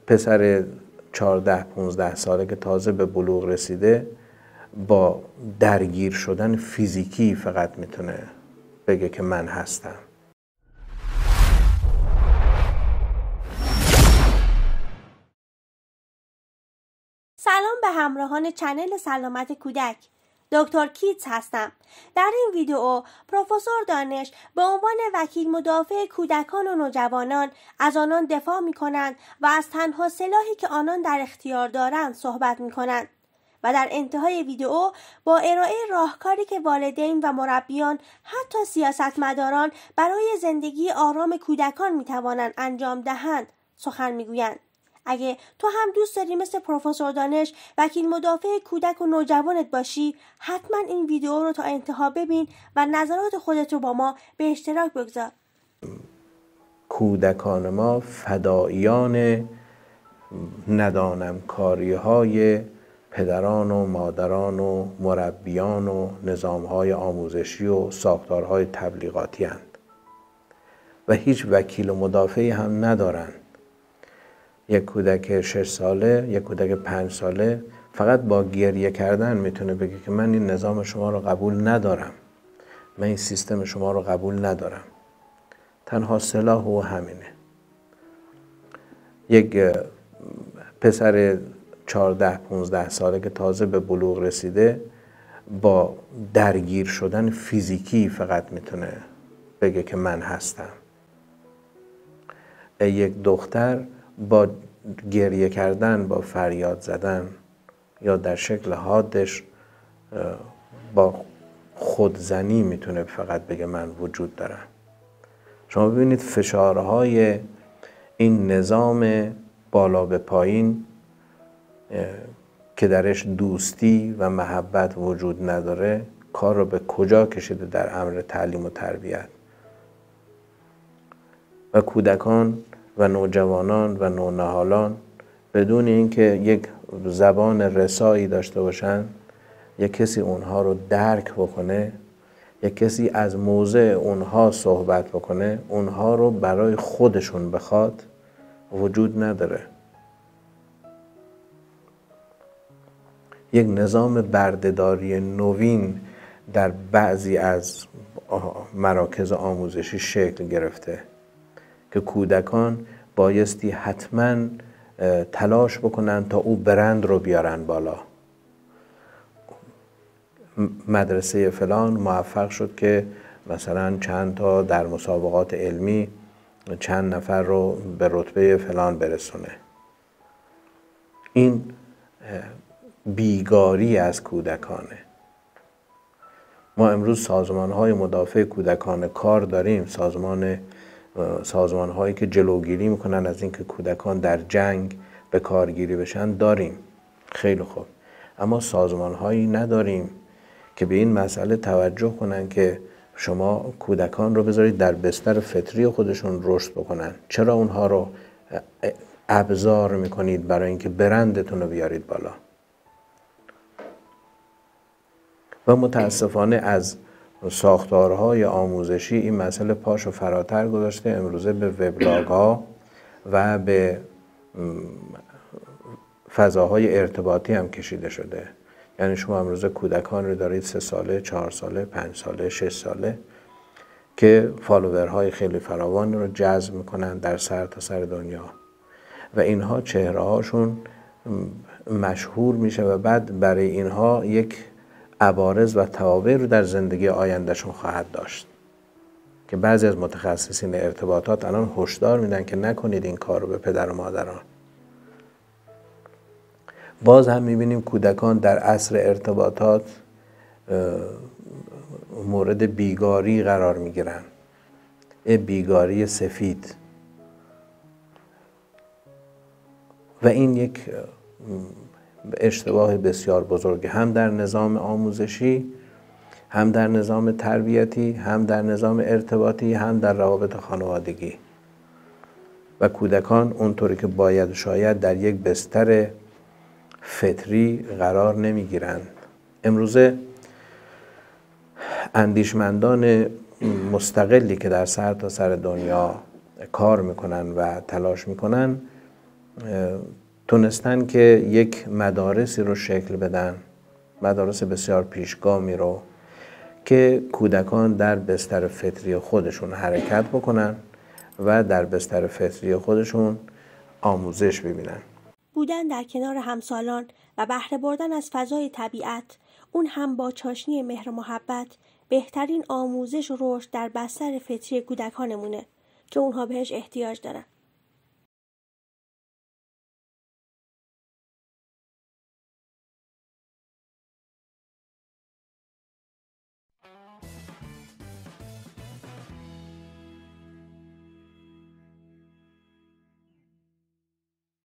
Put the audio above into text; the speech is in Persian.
پسر 14-15 ساله که تازه به بلوغ رسیده با درگیر شدن فیزیکی فقط میتونه بگه که من هستم. سلام به همراهان چنل سلامت کودک. دکتر کیتس هستم. در این ویدیو پروفسور دانش به عنوان وکیل مدافع کودکان و نوجوانان از آنان دفاع می کنند و از تنها سلاحی که آنان در اختیار دارند صحبت می کنند و در انتهای ویدیو با ارائه راهکاری که والدین و مربیان حتی سیاستمداران برای زندگی آرام کودکان می توانند انجام دهند سخن می گویند. اگه تو هم دوست داری مثل پروفسور دانش وکیل مدافع کودک و نوجوانت باشی، حتما این ویدیو رو تا انتها ببین و نظرات خودت رو با ما به اشتراک بگذار. کودکان ما فداییان ندانم کاری‌های پدران و مادران و مربیان و نظام‌های آموزشی و ساختارهای تبلیغاتی هستند و هیچ وکیل و مدافعی هم ندارند. یک کودک 6 ساله، یک کودک 5 ساله فقط با گریه کردن میتونه بگه که من این نظام شما رو قبول ندارم، من این سیستم شما رو قبول ندارم. تنها سلاح او همینه. یک پسر 14-15 ساله که تازه به بلوغ رسیده با درگیر شدن فیزیکی فقط میتونه بگه که من هستم. یک دختر با گریه کردن، با فریاد زدن یا در شکل حادش با خودزنی میتونه فقط بگه من وجود دارم. شما ببینید فشارهای این نظام بالا به پایین که درش دوستی و محبت وجود نداره کار رو به کجا کشیده در امر تعلیم و تربیت. و کودکان و نوجوانان و نونهالان بدون اینکه یک زبان رسایی داشته باشن، یک کسی اونها رو درک بکنه، یک کسی از موضع اونها صحبت بکنه، اونها رو برای خودشون بخواد، وجود نداره. یک نظام بردهداری نوین در بعضی از مراکز آموزشی شکل گرفته که کودکان بایستی حتما تلاش بکنن تا او برند رو بیارن بالا. مدرسه فلان موفق شد که مثلا چند تا در مسابقات علمی چند نفر رو به رتبه فلان برسونه. این بیگاری از کودکانه. ما امروز سازمان‌های مدافع کودکان کار داریم، سازمان هایی که جلوگیری میکنن از اینکه کودکان در جنگ به کارگیری بشن داریم. خیلی خوب. اما سازمان هایی نداریم که به این مسئله توجه کنن که شما کودکان رو بذارید در بستر فطری خودشون رشد بکنن. چرا اونها رو ابزار میکنید برای اینکه برندتون رو بیارید بالا؟ و متاسفانه از ساختارهای آموزشی این مسئله پاشو فراتر گذاشته. امروزه به وبلاگ‌ها و به فضاهای ارتباطی هم کشیده شده. یعنی شما امروزه کودکان رو دارید 3 ساله، 4 ساله، 5 ساله، 6 ساله که فالوورهای خیلی فراوان رو جذب میکنن در سرتاسر دنیا و اینها چهره هاشون مشهور میشه و بعد برای اینها یک عوارض و توابع رو در زندگی آیندهشون خواهد داشت که بعضی از متخصصین ارتباطات الان هشدار میدن که نکنید این کار رو به پدر و مادران. باز هم میبینیم کودکان در عصر ارتباطات مورد بیگاری قرار میگیرن. بیگاری سفید. و این یک اشتباه بسیار بزرگ هم در نظام آموزشی، هم در نظام تربیتی، هم در نظام ارتباطی، هم در روابط خانوادگی. و کودکان اونطوری که باید شاید در یک بستر فطری قرار نمیگیرند. امروزه اندیشمندان مستقلی که در سرتاسر دنیا کار میکنن و تلاش میکنن تونستن که یک مدارسی رو شکل بدن، مدارس بسیار پیشگامی رو که کودکان در بستر فطری خودشون حرکت بکنن و در بستر فطری خودشون آموزش ببینن. بودن در کنار همسالان و بهره بردن از فضای طبیعت، اون هم با چاشنی مهر و محبت، بهترین آموزش و رشد در بستر فطری کودکانمونه که اونها بهش احتیاج دارن.